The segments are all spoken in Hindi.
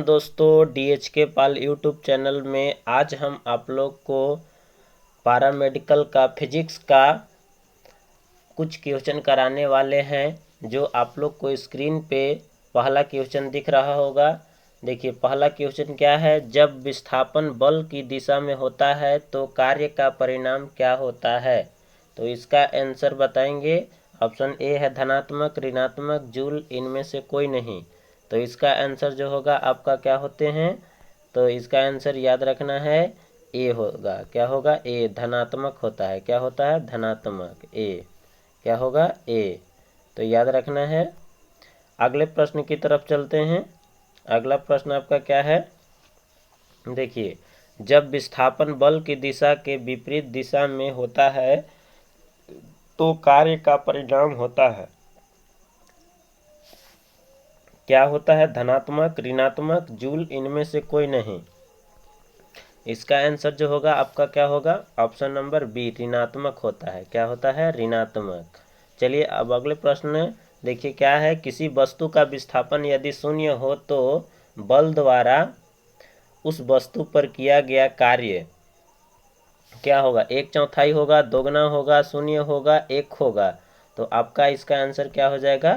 दोस्तों, DHK पाल यूट्यूब चैनल में आज हम आप लोग को पैरामेडिकल का फिजिक्स का कुछ क्वेश्चन कराने वाले हैं। जो आप लोग को स्क्रीन पे पहला क्वेश्चन दिख रहा होगा। देखिए, पहला क्वेश्चन क्या है। जब विस्थापन बल की दिशा में होता है तो कार्य का परिणाम क्या होता है। तो इसका आंसर बताएंगे। ऑप्शन ए है धनात्मक, ऋणात्मक, जूल, इनमें से कोई नहीं। तो इसका आंसर जो होगा आपका क्या होते हैं। तो इसका आंसर याद रखना है, ए होगा। क्या होगा, ए धनात्मक होता है। क्या होता है, धनात्मक। ए क्या होगा, ए। तो याद रखना है। अगले प्रश्न की तरफ चलते हैं। अगला प्रश्न आपका क्या है। देखिए, जब विस्थापन बल की दिशा के विपरीत दिशा में होता है तो कार्य का परिणाम होता है। क्या होता है, धनात्मक, ऋणात्मक, जूल, इनमें से कोई नहीं। इसका आंसर जो होगा आपका क्या होगा, ऑप्शन नंबर बी, ऋणात्मक होता है। क्या होता है, ऋणात्मक। चलिए अब अगले प्रश्न देखिए क्या है। किसी वस्तु का विस्थापन यदि शून्य हो तो बल द्वारा उस वस्तु पर किया गया कार्य क्या होगा, 1/4 होगा, दोगुना होगा, शून्य होगा, 1 होगा। तो आपका इसका आंसर क्या हो जाएगा,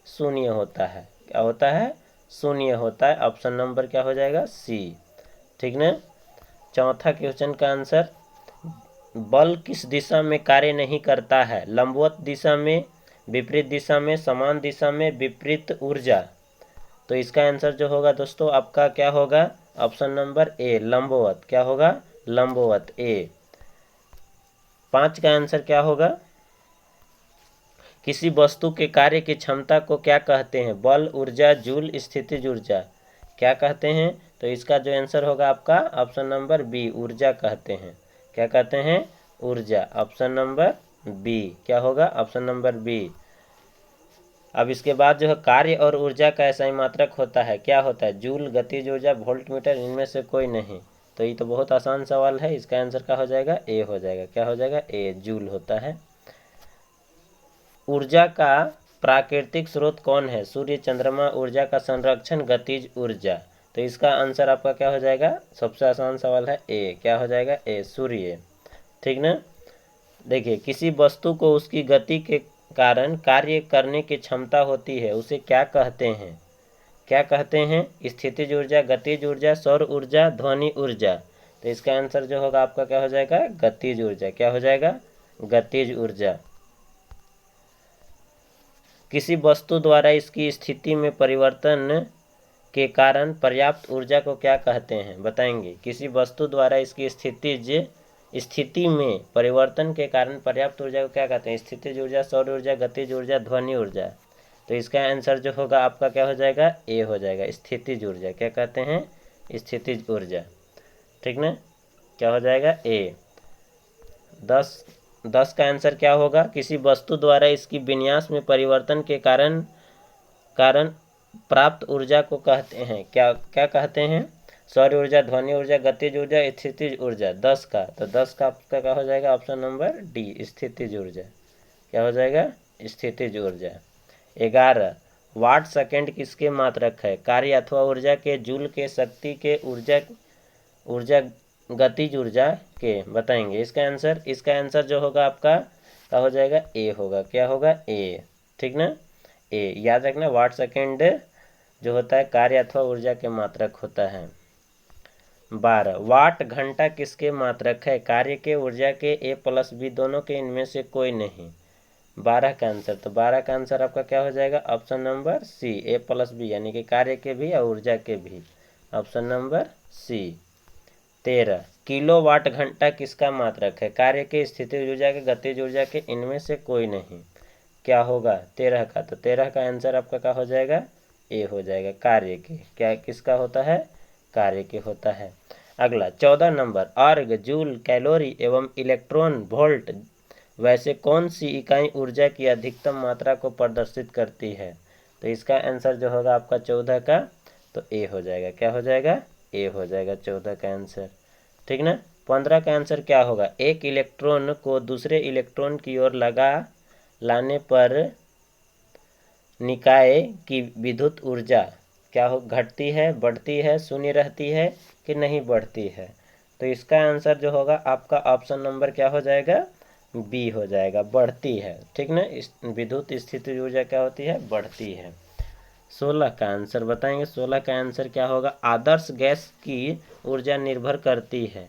शून्य होता है। क्या होता है, शून्य होता है। ऑप्शन नंबर क्या हो जाएगा, सी। ठीक ना। चौथा क्वेश्चन का आंसर, बल किस दिशा में कार्य नहीं करता है। लंबवत दिशा में, विपरीत दिशा में, समान दिशा में, विपरीत ऊर्जा। तो इसका आंसर जो होगा दोस्तों आपका क्या होगा, ऑप्शन नंबर ए, लंबवत। क्या होगा, लंबवत, ए। 5 का आंसर क्या होगा। किसी वस्तु के कार्य की क्षमता को क्या कहते हैं, बल, ऊर्जा, जूल, स्थितिज ऊर्जा। क्या कहते हैं। तो इसका जो आंसर होगा आपका ऑप्शन नंबर बी, ऊर्जा कहते हैं। क्या कहते हैं, ऊर्जा। ऑप्शन नंबर बी क्या होगा, ऑप्शन नंबर बी। अब इसके बाद जो है कार्य और ऊर्जा का ऐसा ही मात्रक होता है। क्या होता है, जूल, गतिज ऊर्जा, वोल्ट मीटर, इनमें से कोई नहीं। तो ये तो बहुत आसान सवाल है। इसका आंसर क्या हो जाएगा, ए हो जाएगा। क्या हो जाएगा, ए, जूल होता है। ऊर्जा का प्राकृतिक स्रोत कौन है, सूर्य, चंद्रमा, ऊर्जा का संरक्षण, गतिज ऊर्जा। तो इसका आंसर आपका क्या हो जाएगा, सबसे आसान सवाल है, ए। क्या हो जाएगा, ए, सूर्य। ठीक ना। देखिए, किसी वस्तु को उसकी गति के कारण कार्य करने की क्षमता होती है, उसे क्या कहते हैं। क्या कहते हैं, स्थितिज ऊर्जा, गतिज ऊर्जा, सौर ऊर्जा, ध्वनि ऊर्जा। तो इसका आंसर जो होगा आपका क्या हो जाएगा, गतिज ऊर्जा। क्या हो जाएगा, गतिज ऊर्जा। किसी वस्तु द्वारा इसकी स्थिति में परिवर्तन के कारण पर्याप्त ऊर्जा को क्या कहते हैं, बताएंगे। किसी वस्तु द्वारा इसकी स्थिति में परिवर्तन के कारण पर्याप्त ऊर्जा को क्या कहते हैं, स्थितिज ऊर्जा, सौर ऊर्जा, गतिज ऊर्जा, ध्वनि ऊर्जा। तो इसका आंसर जो होगा आपका क्या हो जाएगा, ए हो जाएगा, स्थितिज ऊर्जा। क्या कहते हैं, स्थितिज ऊर्जा। ठीक ना। क्या हो जाएगा, ए। 10 का आंसर क्या होगा, किसी वस्तु द्वारा इसकी विन्यास में परिवर्तन के कारण कारण प्राप्त ऊर्जा को कहते हैं, क्या क्या कहते हैं, सौर ऊर्जा, ध्वनि ऊर्जा, गतिज ऊर्जा, स्थितिज ऊर्जा। 10 का, तो 10 का आपका क्या हो जाएगा, ऑप्शन नंबर डी, स्थितिज ऊर्जा। क्या हो जाएगा, स्थितिज ऊर्जा। 11, वाट सेकंड किसके मात्रक है, कार्य अथवा ऊर्जा के, जूल के, शक्ति के, ऊर्जा गतिज ऊर्जा के, बताएंगे। इसका आंसर जो होगा आपका क्या हो जाएगा, ए होगा। क्या होगा, ए। ठीक ना, ए। याद रखना, वाट सेकंड जो होता है कार्य अथवा ऊर्जा के मात्रक होता है। 12, वाट घंटा किसके मात्रक है, कार्य के, ऊर्जा के, ए प्लस बी दोनों के, इनमें से कोई नहीं। 12 का आंसर, तो 12 का आंसर आपका क्या हो जाएगा, option number C, A plus B, यानी कि कार्य के भी और ऊर्जा के भी। Option number C. 13, kilo watt घंटा किसका मात्रक है, कार्य के, स्थितिज ऊर्जा के, गतिज ऊर्जा के, इनमें से कोई नहीं। क्या होगा, 13 का, तो 13 का आंसर आपका क्या हो जाएगा, ए हो जाएगा, कार्य के। क्या किसका होता है, कार्य के होता है। अगला 14 नंबर, अर्ग, जूल, कैलोरी एवं इलेक्ट्रॉन वोल्ट वैसे कौन सी इकाई ऊर्जा की अधिकतम मात्रा को प्रदर्शित करती है। तो इसका आंसर जो होगा आपका 14 का, तो ए हो जाएगा। क्या हो जाएगा, ए हो जाएगा 14 का आंसर। ठीक ना। 15 का आंसर क्या होगा, एक इलेक्ट्रॉन को दूसरे इलेक्ट्रॉन की ओर लगा लाने पर निकाय की विद्युत ऊर्जा क्या हो, घटती है, बढ़ती है, शून्य रहती है कि नहीं बढ़ती है। तो इसका आंसर जो होगा आपका ऑप्शन नंबर क्या हो जाएगा, बी हो जाएगा, बढ़ती है। ठीक ना, इस विद्युत स्थितिज ऊर्जा क्या होती है, बढ़ती है। 16 का आंसर बताएंगे। 16 का आंसर क्या होगा, आदर्श गैस की ऊर्जा निर्भर करती है,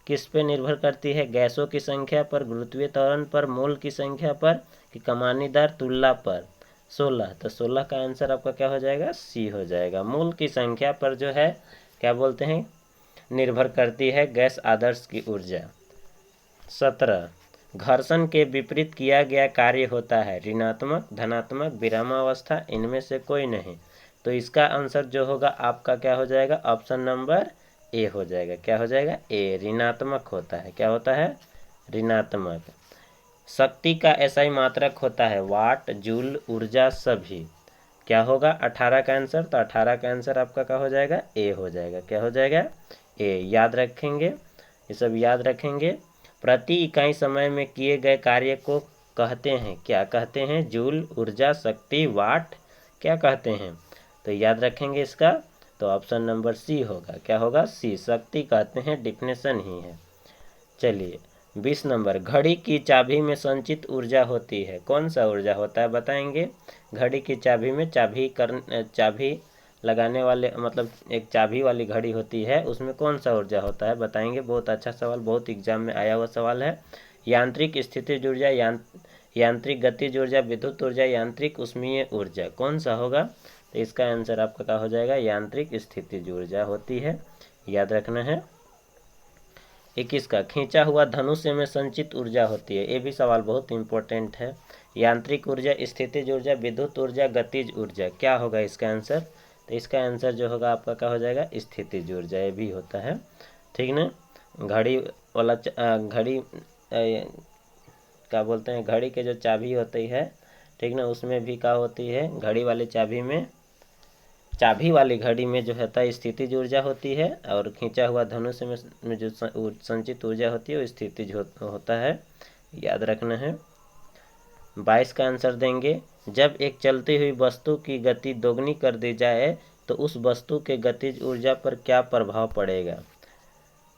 किस पे निर्भर करती है, गैसों की संख्या पर, गुरुत्वीय त्वरण पर, मोल की संख्या पर कि कमानीदार तुल्ला पर। 16, तो 16 का आंसर आपका क्या हो जाएगा, सी हो जाएगा। मोल की संख्या पर जो है क्या बोलते हैं, निर्भर करती है गैस आदर्श की ऊर्जा। 17, घर्षण के विपरीत किया गया कार्य होता है, ऋणात्मक, धनात्मक, विरामावस्था, इनमें से कोई नहीं। तो इसका आंसर जो होगा आपका क्या हो जाएगा, ऑप्शन नंबर ए हो जाएगा। क्या हो जाएगा, ए, ऋणात्मक होता है। क्या होता है, ऋणात्मक। शक्ति का एसआई मात्रक होता है, वाट, जूल, ऊर्जा, सभी। क्या होगा 18 का आंसर, तो 18 का आंसर आपका क्या हो जाएगा, ए हो जाएगा। क्या हो जाएगा, ए। याद रखेंगे, ये सब याद रखेंगे। प्रति इकाई समय में किए गए कार्य को कहते हैं, क्या कहते हैं, जूल, ऊर्जा, शक्ति, वाट, क्या कहते हैं। तो याद रखेंगे इसका, तो ऑप्शन नंबर सी होगा। क्या होगा, सी, शक्ति कहते हैं, डिफिनेशन ही है। चलिए 20 नंबर, घड़ी की चाबी में संचित ऊर्जा होती है, कौन सा ऊर्जा होता है बताएंगे। घड़ी की चाबी में चाबी लगाने वाले, मतलब एक चाबी वाली घड़ी होती है, उसमें कौन सा ऊर्जा होता है बताएंगे। बहुत अच्छा सवाल, बहुत एग्जाम में आया हुआ सवाल है। यांत्रिक स्थितिज ऊर्जा, यांत्रिक गतिज ऊर्जा, विद्युत ऊर्जा, यांत्रिक ऊष्मीय ऊर्जा, कौन सा होगा। तो इसका आंसर आपका क्या हो जाएगा, यांत्रिक स्थितिज ऊर्जा होती है, याद रखना है। 21 का, खींचा हुआ धनुष्य में संचित ऊर्जा होती है, ये भी सवाल बहुत इंपॉर्टेंट है। यांत्रिक ऊर्जा, स्थितिज ऊर्जा, विद्युत ऊर्जा, गतिज ऊर्जा, क्या होगा इसका आंसर। तो इसका आंसर जो होगा आपका क्या हो जाएगा, स्थितिज ऊर्जा, ये भी होता है। ठीक ना, घड़ी वाला घड़ी क्या बोलते हैं, घड़ी के जो चाबी होती है, ठीक ना, उसमें भी क्या होती है, घड़ी वाली चाबी में, चाबी वाली घड़ी में जो होता है स्थितिज ऊर्जा होती है, और खींचा हुआ धनुष में जो संचित ऊर्जा होती है वो स्थितिज होता है, याद रखना है। 22 का आंसर देंगे। जब एक चलती हुई वस्तु की गति दोगुनी कर दी जाए तो उस वस्तु के गतिज ऊर्जा पर क्या प्रभाव पड़ेगा।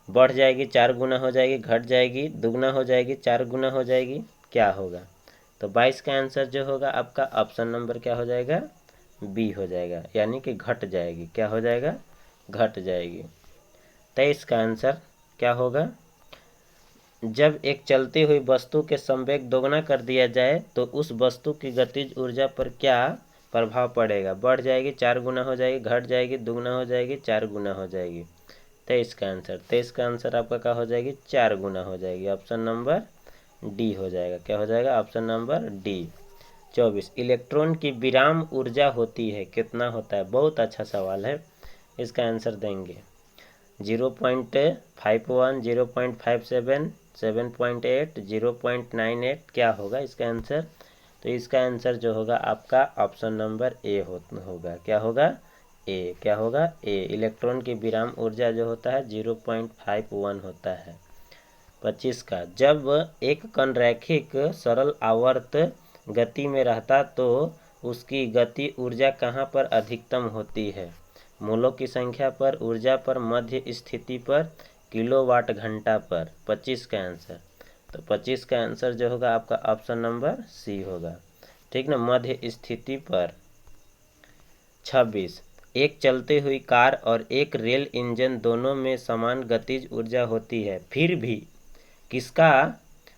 बढ़ जाएगी, 4 गुना हो जाएगी, घट जाएगी, दुगना हो जाएगी, 4 गुना हो जाएगी, क्या होगा। तो 22 का आंसर जो होगा आपका ऑप्शन नंबर क्या हो जाएगा, बी हो जाएगा, यानी कि घट जाएगी। क्या हो जाएगा, घट जाएगी। 23 का आंसर क्या होगा, जब एक चलती हुई वस्तु के संवेग दोगुना कर दिया जाए तो उस वस्तु की गतिज ऊर्जा पर क्या प्रभाव पड़ेगा। बढ़ जाएगी, 4 गुना हो जाएगी, घट जाएगी, दुगना हो जाएगी, 4 गुना हो जाएगी। 23 का आंसर, 23 का आंसर आपका क्या हो जाएगी, 4 गुना हो जाएगी। ऑप्शन नंबर डी हो जाएगा। क्या हो जाएगा, ऑप्शन नंबर डी। 24, इलेक्ट्रॉन की विराम ऊर्जा होती है, कितना होता है, बहुत अच्छा सवाल है, इसका आंसर देंगे। 0.51, 0.57, 7.8, 0.98, क्या होगा इसका आंसर। तो इसका आंसर जो होगा आपका ऑप्शन नंबर ए होगा। क्या होगा, ए। क्या होगा, ए। इलेक्ट्रॉन की विराम ऊर्जा जो होता है 0.51 होता है। 25 का, जब एक कण रैखिक सरल आवर्त गति में रहता तो उसकी गति ऊर्जा कहाँ पर अधिकतम होती है। मोलों की संख्या पर, ऊर्जा पर, मध्य स्थिति पर, किलोवाट घंटा पर। 25 का आंसर, तो 25 का आंसर जो होगा आपका ऑप्शन नंबर सी होगा। ठीक ना, मध्य स्थिति पर। 26, एक चलती हुई कार और एक रेल इंजन दोनों में समान गतिज ऊर्जा होती है, फिर भी किसका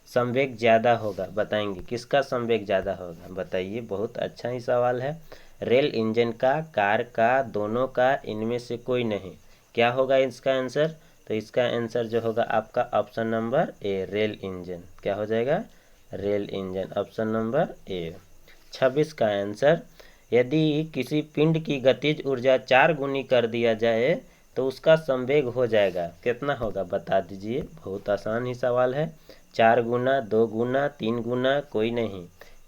संवेग ज़्यादा होगा बताएंगे। किसका संवेग ज़्यादा होगा बताइए, बहुत अच्छा ही सवाल है। रेल इंजन का, कार का, दोनों का, इनमें से कोई नहीं। क्या होगा इसका आंसर। तो इसका आंसर जो होगा आपका option number A, rail engine. क्या हो जाएगा, rail engine, option number A. 26 का आंसर, यदि किसी पिंड की गतिज ऊर्जा 4 गुनी कर दिया जाए तो उसका संवेग हो जाएगा, कितना होगा बता दीजिए। बहुत आसान ही सवाल है। 4 गुना, 2 गुना, 3 गुना, कोई नहीं।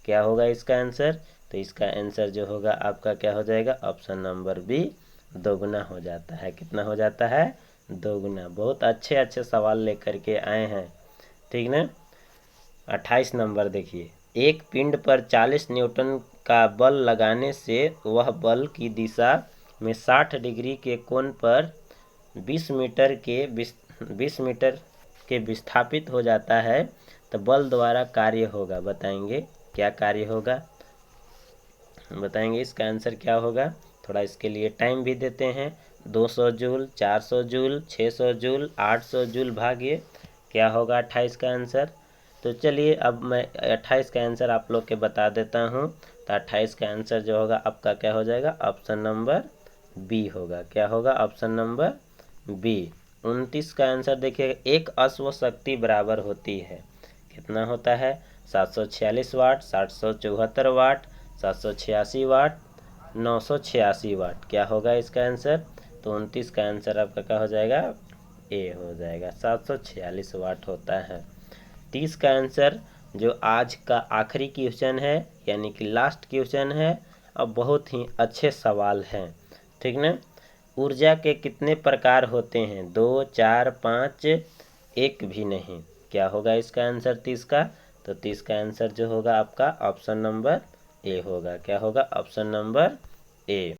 क्या होगा इसका आंसर। तो इसका आंसर जो होगा आपका क्या हो जाएगा, ऑप्शन नंबर बी, 2 गुना हो जाता है। कितना हो जाता है, 2 गुना। बहुत अच्छे अच्छे सवाल लेकर के आए हैं, ठीक ना। 28 नंबर देखिए, एक पिंड पर 40 न्यूटन का बल लगाने से वह बल की दिशा में 60 डिग्री के कोण पर 20 मीटर के विस्थापित हो जाता है तो बल द्वारा कार्य होगा। बताएंगे क्या कार्य होगा, बताएंगे इसका आंसर क्या होगा। थोड़ा इसके लिए टाइम भी देते हैं। 200 जूल, 400 जूल, 600 जूल, 800 जूल भागिए क्या होगा 28 का आंसर। तो चलिए अब मैं 28 का आंसर आप लोग के बता देता हूँ। तो 28 का आंसर जो होगा आपका क्या हो जाएगा, ऑप्शन नंबर बी होगा। क्या होगा, ऑप्शन नंबर बी। 29 का आंसर देखिए, एक अश्व शक्ति बराबर होती है, कितना होता है, 746 वाट, 774 वाट, 786 वाट, 986 वाट। क्या होगा इसका आंसर। तो 29 का आंसर आपका क्या हो जाएगा, ए हो जाएगा, 746 वाट होता है। 30 का आंसर जो आज का आखिरी क्वेश्चन है, यानी कि लास्ट क्वेश्चन है, और बहुत ही अच्छे सवाल हैं, ठीक ना। ऊर्जा के कितने प्रकार होते हैं, 2, 4, 5, एक भी नहीं। क्या होगा इसका आंसर 30 का। तो 30 का आंसर जो होगा आपका ऑप्शन नंबर ए होगा। क्या होगा, ऑप्शन नंबर ए।